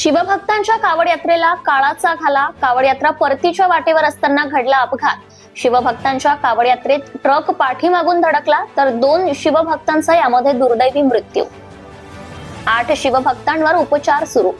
शिवभक्तांच्या कावड यात्रेला काळाचा घाला. कावड यात्रा परतीच्या वाटेवर असताना घडला अपघात. शिवभक्तांच्या कावड यात्रेत ट्रक पाठीमागून धडकला तर 2 शिवभक्तांचा यामध्ये दुर्दैवी मृत्यू. 8 शिवभक्तांवर उपचार सुरू.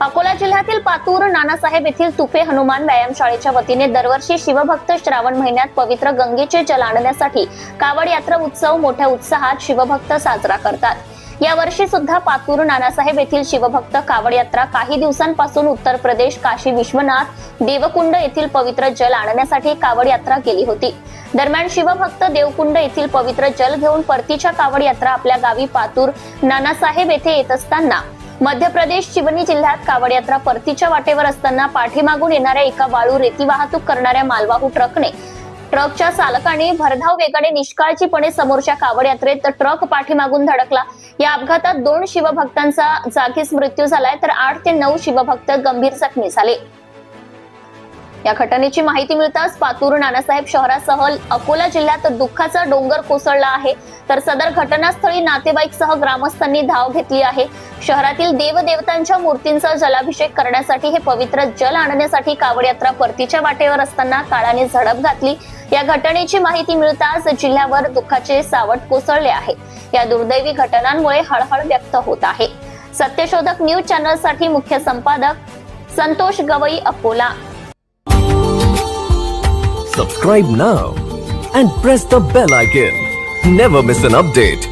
अकोला जिल्ह्यातील पातूर नानासाहेब येथील तुपे हनुमान व्यायामशाळेच्या वतीने दरवर्षी शिवभक्त श्रावण महिन्यात पवित्र गंगेचे जल आणण्यासाठी कावड यात्रा उत्सव मोठ्या उत्साहात शिवभक्त साजरा करतात. या वर्षी सुद्धा पातूर नानासाहेब येथील शिवभक्त कावड यात्रा काही दिवसांपासून उत्तर प्रदेश काशी विश्वनाथ देवकुंड येथील पवित्र जल आणण्यासाठी कावड यात्रा गेली होती. दरम्यान शिवभक्त देवकुंड येथील पवित्र जल घेऊन परतीच्या कावड यात्रा आपल्या गावी पातूर नानासाहेब येथे येत असताना मध्य प्रदेश चिवनी जिल्ह्यात कावड यात्रा परतीच्या वाटेवर असताना पाठीमागून येणाऱ्या एका वाळू रेती वाहतूक करणाऱ्या मालवाहू ट्रकच्या चालकाने भरधाव वेगाने निष्काळजीपणे समोरच्या कावड यात्रेत ट्रक पाठीमागून धडकला. या अपघातात 2 शिवभक्तांचा जागीच मृत्यू झालाय तर 8 ते 9 शिवभक्त गंभीर जखमी झाले. या घटनेची माहिती मिळताच पातूर नानासाहेब शहरासह अकोला जिल्ह्यात दुःखाचा डोंगर कोसळला आहे. तर सदर घटनास्थळी नातेवाईकसह ग्रामस्थांनी धाव घेतली आहे. शहरातील देवदेवतांच्या मूर्तींचा जलाभिषेक करण्यासाठी हे पवित्र जल आणण्यासाठी कावड यात्रा परतीच्या वाटेवर असताना काळाने झडप घातली. या घटनेची माहिती मिळताच जिल्ह्यावर दुःखाचे सावट कोसळले आहे. या दुर्दैवी घटनांमुळे हळहळ व्यक्त होत आहे. सत्यशोधक न्यूज चॅनल साठी मुख्य संपादक Santosh Gavai, Akola. Subscribe now and press the bell icon. Never miss an update.